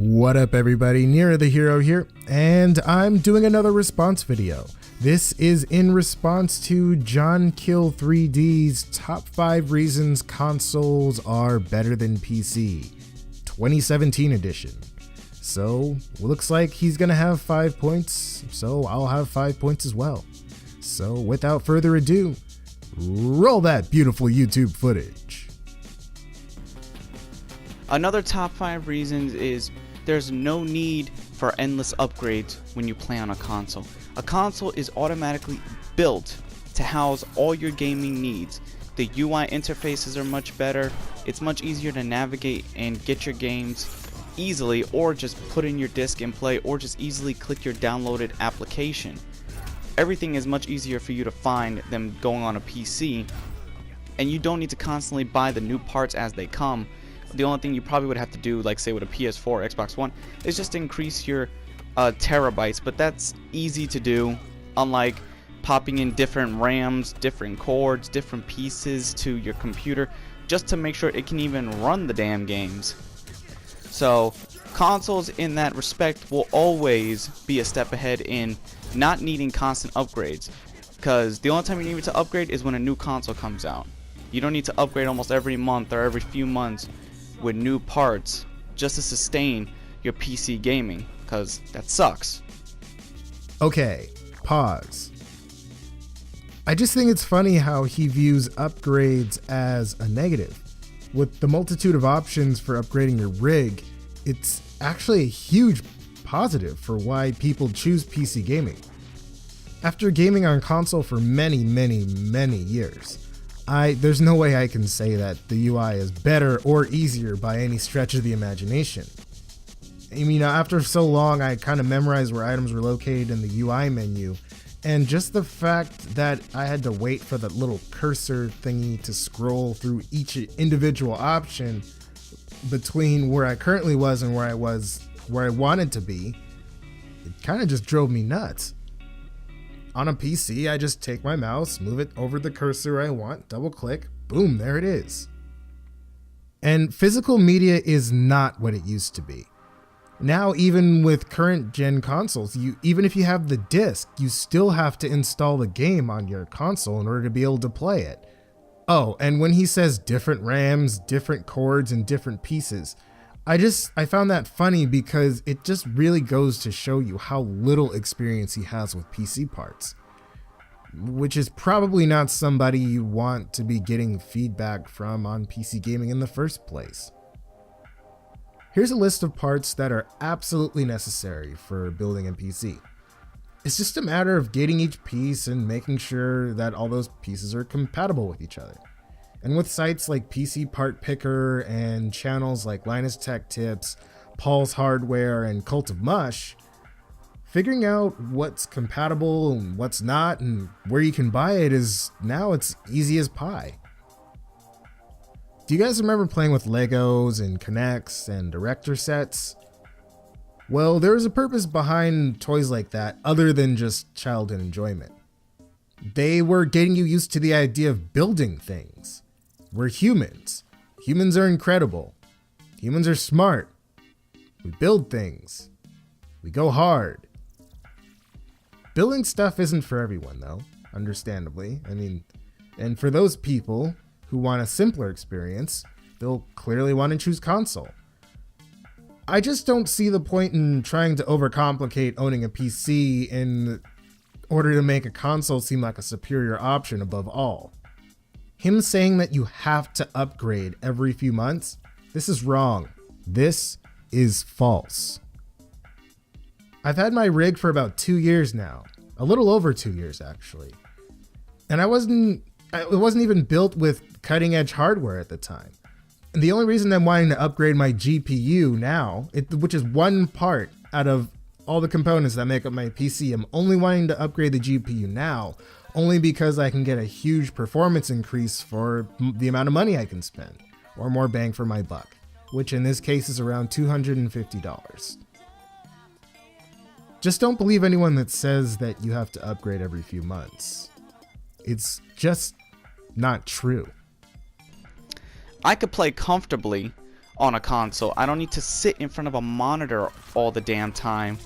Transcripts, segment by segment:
What up everybody, NeroTheHero here, and I'm doing another response video. This is in response to John Kill 3D's top 5 reasons consoles are better than PC, 2017 edition. So, looks like he's gonna have 5 points, so I'll have 5 points as well. So without further ado, roll that beautiful YouTube footage. Another top 5 reasons is there's no need for endless upgrades when you play on a console. A console is automatically built to house all your gaming needs. The UI interfaces are much better, it's much easier to navigate and get your games easily, or just put in your disc and play, or just easily click your downloaded application. Everything is much easier for you to find than going on a PC, and you don't need to constantly buy the new parts as they come. The only thing you probably would have to do, like say with a PS4 or Xbox One, is just increase your terabytes, but that's easy to do, unlike popping in different RAMs, different cords, different pieces to your computer just to make sure it can even run the damn games. So consoles in that respect will always be a step ahead in not needing constant upgrades, because the only time you need to upgrade is when a new console comes out. You don't need to upgrade almost every month or every few months with new parts just to sustain your PC gaming, because that sucks. Okay, pause. I just think it's funny how he views upgrades as a negative. With the multitude of options for upgrading your rig, it's actually a huge positive for why people choose PC gaming. After gaming on console for many years, there's no way I can say that the UI is better or easier by any stretch of the imagination. I mean, after so long, I kind of memorized where items were located in the UI menu, and just the fact that I had to wait for that little cursor thingy to scroll through each individual option between where I currently was and where I wanted to be, it kind of just drove me nuts. On a PC, I just take my mouse, move it over the cursor I want, double click, boom, there it is. And physical media is not what it used to be. Now, even with current gen consoles, even if you have the disc, you still have to install the game on your console in order to be able to play it. Oh, and when he says different RAMs, different cords, and different pieces, I found that funny because it just really goes to show you how little experience he has with PC parts, which is probably not somebody you want to be getting feedback from on PC gaming in the first place. Here's a list of parts that are absolutely necessary for building a PC. It's just a matter of getting each piece and making sure that all those pieces are compatible with each other. And with sites like PC Part Picker and channels like Linus Tech Tips, Paul's Hardware, and Cult of Mush, figuring out what's compatible and what's not and where you can buy it is now it's easy as pie. Do you guys remember playing with Legos and Kinects and Director sets? Well, there was a purpose behind toys like that other than just childhood enjoyment. They were getting you used to the idea of building things. We're humans. Humans are incredible. Humans are smart. We build things. We go hard. Building stuff isn't for everyone though, understandably. I mean, and for those people who want a simpler experience, they'll clearly want to choose console. I just don't see the point in trying to overcomplicate owning a PC in order to make a console seem like a superior option above all. Him saying that you have to upgrade every few months, this is wrong. This is false. I've had my rig for about 2 years now, a little over 2 years actually. And it wasn't even built with cutting edge hardware at the time. And the only reason I'm wanting to upgrade my GPU now, which is one part out of all the components that make up my PC, I'm only wanting to upgrade the GPU now, only because I can get a huge performance increase for the amount of money I can spend, or more bang for my buck, which in this case is around $250. Just don't believe anyone that says that you have to upgrade every few months. It's just not true. I could play comfortably on a console. I don't need to sit in front of a monitor all the damn time,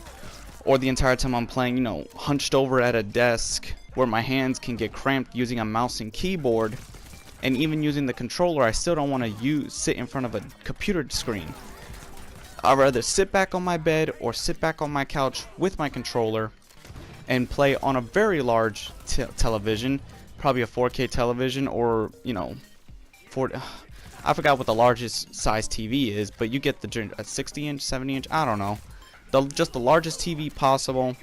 or the entire time I'm playing, you know, hunched over at a desk where my hands can get cramped using a mouse and keyboard. And even using the controller, I still don't want to sit in front of a computer screen. I'd rather sit back on my bed or sit back on my couch with my controller and play on a very large television, probably a 4K television, or, you know, I forgot what the largest size TV is, but you get a 60 inch, 70 inch, I don't know. Just the largest TV possible,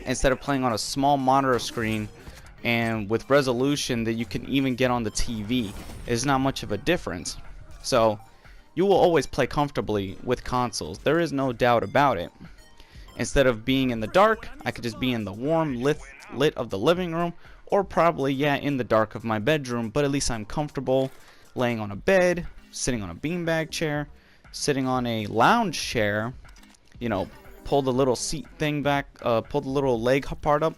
instead of playing on a small monitor screen and with resolution that you can even get on the TV. It's not much of a difference. So you will always play comfortably with consoles. There is no doubt about it. Instead of being in the dark, I could just be in the warm lit of the living room, or probably, yeah, in the dark of my bedroom, but at least I'm comfortable laying on a bed, sitting on a beanbag chair, sitting on a lounge chair, you know, pull the little seat thing back, pull the little leg part up,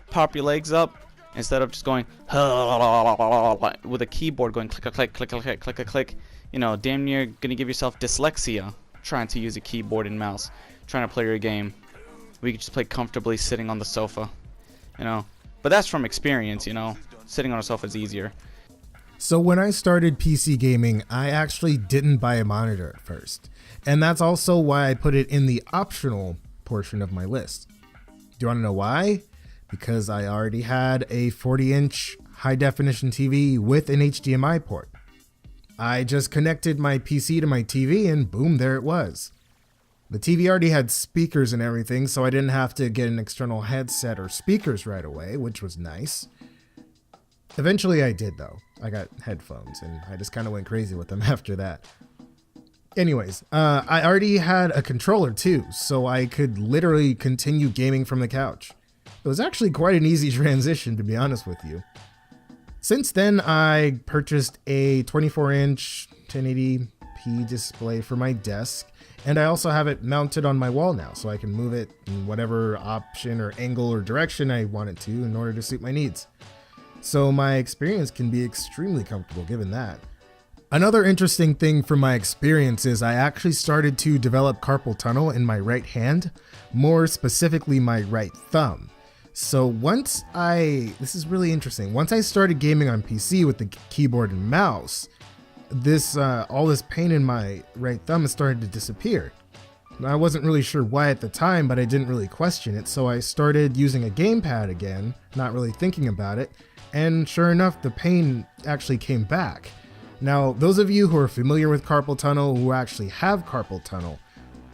pop your legs up, instead of just going with a keyboard going click a click, click a click, click a click. You know, damn near gonna give yourself dyslexia trying to use a keyboard and mouse, trying to play your game. We could just play comfortably sitting on the sofa, you know. But that's from experience, you know. Sitting on a sofa is easier. So when I started PC gaming, I actually didn't buy a monitor at first. And that's also why I put it in the optional portion of my list. Do you want to know why? Because I already had a 40-inch high-definition TV with an HDMI port. I just connected my PC to my TV and boom, there it was. The TV already had speakers and everything, so I didn't have to get an external headset or speakers right away, which was nice. Eventually I did though. I got headphones and I just kind of went crazy with them after that. Anyways, I already had a controller too, so I could literally continue gaming from the couch. It was actually quite an easy transition, to be honest with you. Since then, I purchased a 24-inch 1080p display for my desk, and I also have it mounted on my wall now, so I can move it in whatever option or angle or direction I want it to in order to suit my needs. So my experience can be extremely comfortable given that. Another interesting thing from my experience is I actually started to develop carpal tunnel in my right hand, more specifically my right thumb. So this is really interesting. Once I started gaming on PC with the keyboard and mouse, all this pain in my right thumb started to disappear. I wasn't really sure why at the time, but I didn't really question it. So I started using a gamepad again, not really thinking about it. And sure enough, the pain actually came back. Now, those of you who are familiar with carpal tunnel, who actually have carpal tunnel,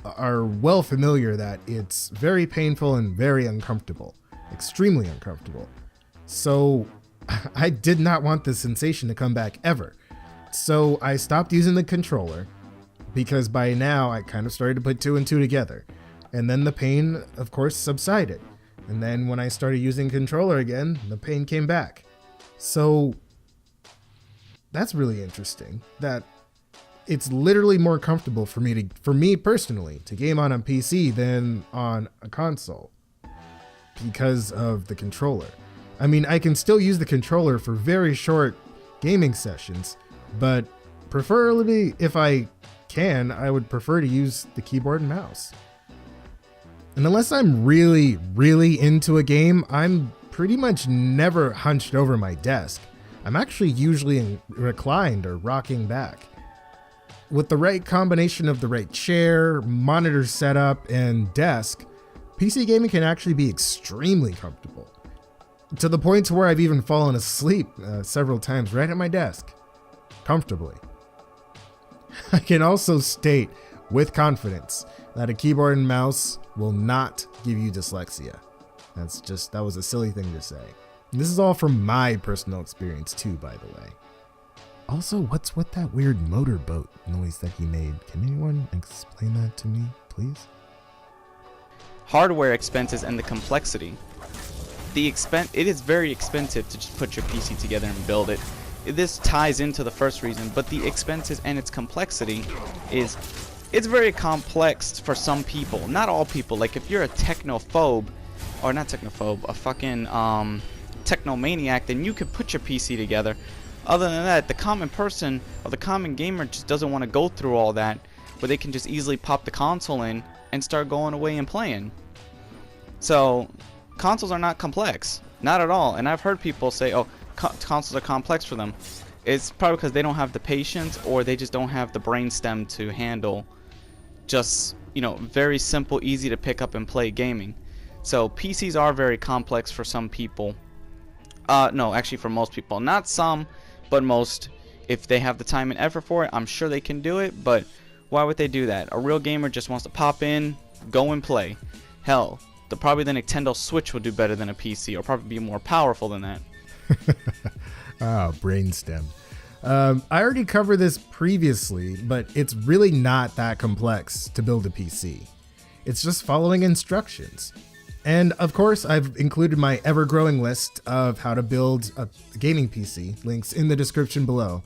are well familiar that it's very painful and very uncomfortable. Extremely uncomfortable. So I did not want this sensation to come back ever. So I stopped using the controller because by now I kind of started to put two and two together. And then the pain, of course, subsided. And then when I started using controller again, the pain came back. So that's really interesting that it's literally more comfortable for me personally to game on a PC than on a console because of the controller. I mean, I can still use the controller for very short gaming sessions, but preferably if I can, I would prefer to use the keyboard and mouse. And unless I'm really, really into a game, I'm pretty much never hunched over my desk. I'm actually usually reclined or rocking back. With the right combination of the right chair, monitor setup, and desk, PC gaming can actually be extremely comfortable. To the point where I've even fallen asleep several times right at my desk. Comfortably. I can also state with confidence that a keyboard and mouse will not give you dyslexia. That was a silly thing to say. And this is all from my personal experience too, by the way. Also, what's with that weird motorboat noise that he made? Can anyone explain that to me, please? Hardware expenses and the complexity. It is very expensive to just put your PC together and build it. This ties into the first reason, but the expenses and its complexity it's very complex for some people. Not all people. Like if you're a technophobe, or not technophobe, a fucking technomaniac, then you could put your PC together. Other than that, the common person or the common gamer just doesn't want to go through all that, where they can just easily pop the console in and start going away and playing. So consoles are not complex, not at all. And I've heard people say, oh, consoles are complex for them. It's probably because they don't have the patience, or they just don't have the brainstem to handle just, you know, very simple, easy to pick up and play gaming. So PCs are very complex for some people. No, actually for most people. Not some, but most. If they have the time and effort for it, I'm sure they can do it, but why would they do that? A real gamer just wants to pop in, go and play. Hell, probably the Nintendo Switch will do better than a PC, or probably be more powerful than that. Oh, brainstem. I already covered this previously, but it's really not that complex to build a PC. It's just following instructions. And of course, I've included my ever-growing list of how to build a gaming PC, links in the description below.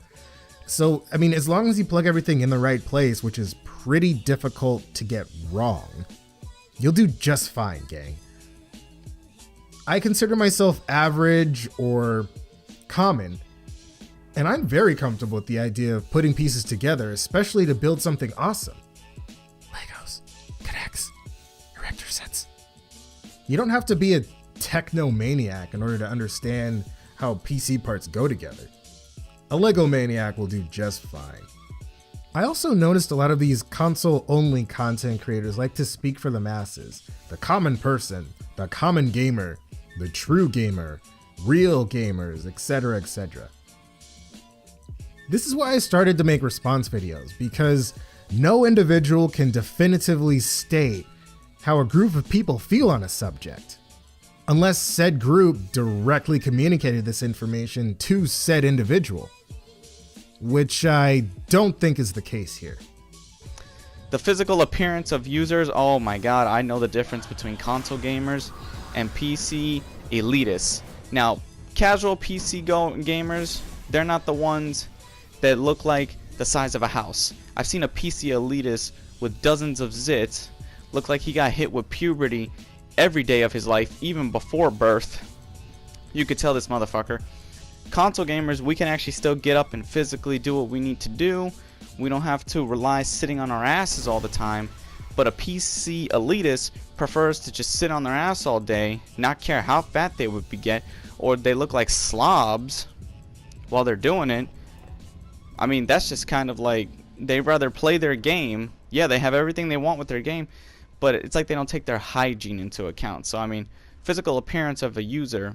So, I mean, as long as you plug everything in the right place, which is pretty difficult to get wrong, you'll do just fine, gang. I consider myself average or common, and I'm very comfortable with the idea of putting pieces together, especially to build something awesome. Legos, connects, erector sets. You don't have to be a technomaniac in order to understand how PC parts go together. A Lego maniac will do just fine. I also noticed a lot of these console-only content creators like to speak for the masses, the common person, the common gamer, the true gamer, real gamers, etc., etc. This is why I started to make response videos, because no individual can definitively state how a group of people feel on a subject, unless said group directly communicated this information to said individual, which I don't think is the case here. The physical appearance of users, oh my god, I know the difference between console gamers and PC elitists. Now, casual PC gamers, they're not the ones that look like the size of a house. I've seen a PC elitist with dozens of zits look like he got hit with puberty every day of his life, even before birth. You could tell this motherfucker. Console gamers, we can actually still get up and physically do what we need to do. We don't have to rely sitting on our asses all the time. But a PC elitist prefers to just sit on their ass all day, not care how fat they would get, or they look like slobs while they're doing it. I mean, that's just kind of like, they'd rather play their game. Yeah, they have everything they want with their game, but it's like they don't take their hygiene into account. So, I mean, physical appearance of a user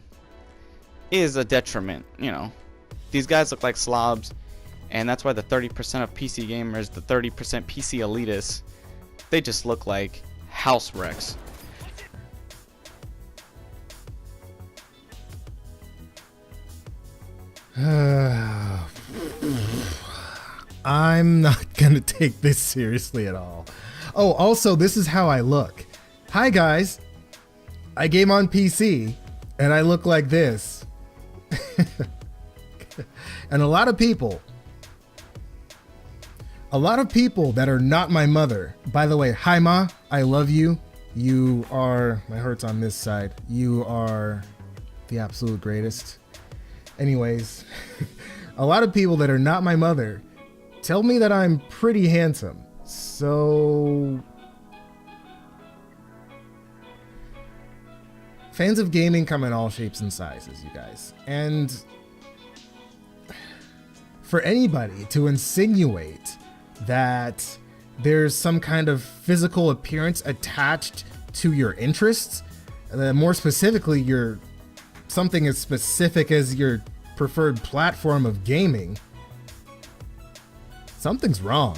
is a detriment, you know. These guys look like slobs, and that's why the 30% of PC gamers, the 30% PC elitists, they just look like house wrecks. I'm not gonna take this seriously at all. Oh, also, this is how I look. Hi guys, I game on PC, and I look like this. And a lot of people that are not my mother, by the way, hi ma, I love you. You are, my heart's on this side. You are the absolute greatest. Anyways, a lot of people that are not my mother tell me that I'm pretty handsome. So, fans of gaming come in all shapes and sizes, you guys. And for anybody to insinuate that there's some kind of physical appearance attached to your interests, more specifically, something as specific as your preferred platform of gaming, something's wrong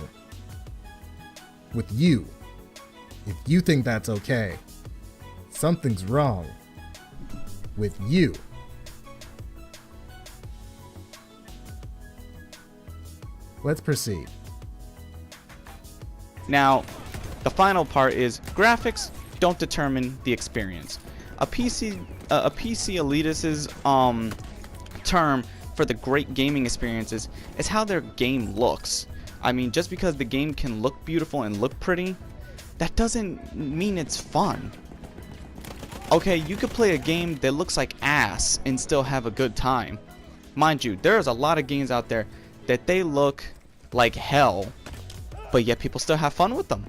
with you. If you think that's okay, something's wrong with you. Let's proceed. Now, the final part is graphics don't determine the experience. A PC elitist's term for the great gaming experiences is how their game looks. I mean, just because the game can look beautiful and look pretty, that doesn't mean it's fun. Okay, you could play a game that looks like ass and still have a good time. Mind you, there's a lot of games out there that they look like hell, but yet people still have fun with them.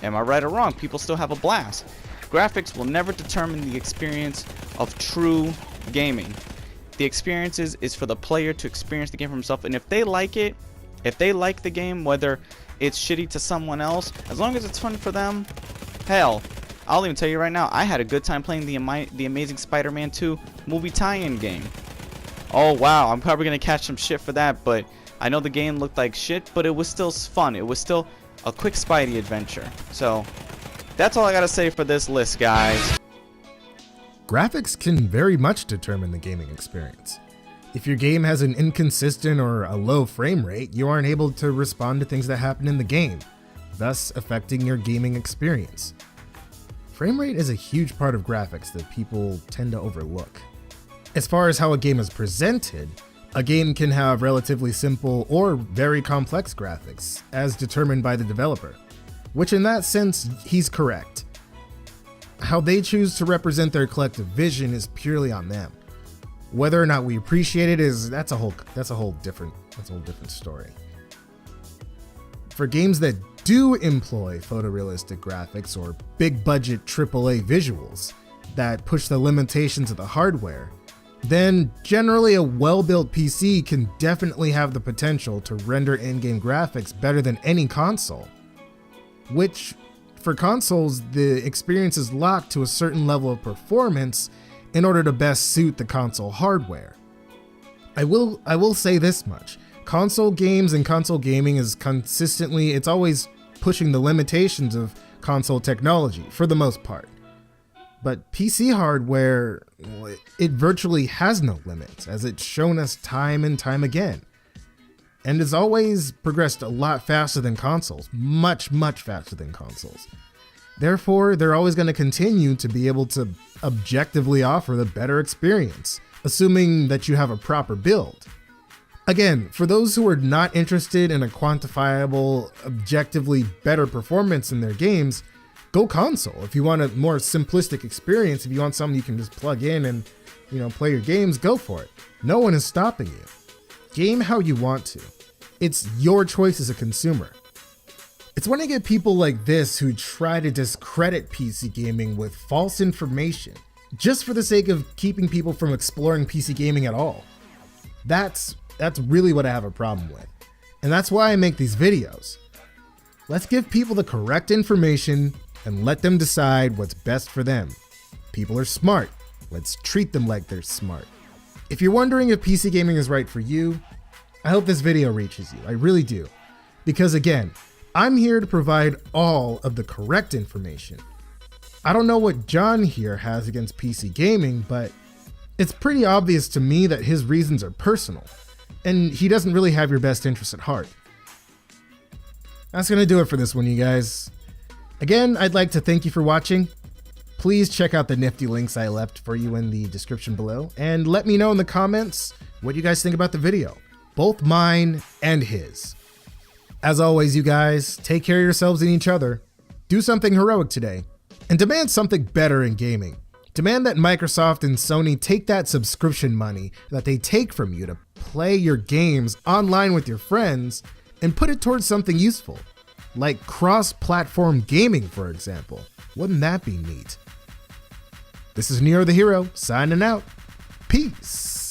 Am I right or wrong? People still have a blast. Graphics will never determine the experience of true gaming. The experience is for the player to experience the game for himself, and if they like it, if they like the game, whether it's shitty to someone else, as long as it's fun for them, hell, I'll even tell you right now, I had a good time playing the Amazing Spider-Man 2 movie tie-in game. Oh wow, I'm probably gonna catch some shit for that, but I know the game looked like shit, but it was still fun. It was still a quick Spidey adventure. So that's all I gotta say for this list, guys. Graphics can very much determine the gaming experience. If your game has an inconsistent or a low frame rate, you aren't able to respond to things that happen in the game, thus affecting your gaming experience. Frame rate is a huge part of graphics that people tend to overlook. As far as how a game is presented, a game can have relatively simple or very complex graphics, as determined by the developer, which in that sense, he's correct. How they choose to represent their collective vision is purely on them. Whether or not we appreciate it that's a whole different story. For games that do employ photorealistic graphics or big budget AAA visuals that push the limitations of the hardware, then generally a well-built PC can definitely have the potential to render in-game graphics better than any console. Which, for consoles, the experience is locked to a certain level of performance in order to best suit the console hardware. I will say this much. Console games and console gaming is consistently, it's always pushing the limitations of console technology, for the most part. But PC hardware, it virtually has no limits, as it's shown us time and time again. And has always progressed a lot faster than consoles, much, much faster than consoles. Therefore, they're always going to continue to be able to objectively offer the better experience, assuming that you have a proper build. Again, for those who are not interested in a quantifiable, objectively better performance in their games, go console. If you want a more simplistic experience, if you want something you can just plug in and, play your games, go for it. No one is stopping you. Game how you want to. It's your choice as a consumer. It's when I get people like this who try to discredit PC gaming with false information, just for the sake of keeping people from exploring PC gaming at all. That's really what I have a problem with. And that's why I make these videos. Let's give people the correct information and let them decide what's best for them. People are smart. Let's treat them like they're smart. If you're wondering if PC gaming is right for you, I hope this video reaches you. I really do. Because again, I'm here to provide all of the correct information. I don't know what John here has against PC gaming, but it's pretty obvious to me that his reasons are personal, and he doesn't really have your best interests at heart. That's gonna do it for this one, you guys. Again, I'd like to thank you for watching. Please check out the nifty links I left for you in the description below, and let me know in the comments what you guys think about the video, both mine and his. As always, you guys, take care of yourselves and each other. Do something heroic today, and demand something better in gaming. Demand that Microsoft and Sony take that subscription money that they take from you to play your games online with your friends and put it towards something useful, like cross-platform gaming, for example. Wouldn't that be neat? This is NeroTheHero, signing out. Peace.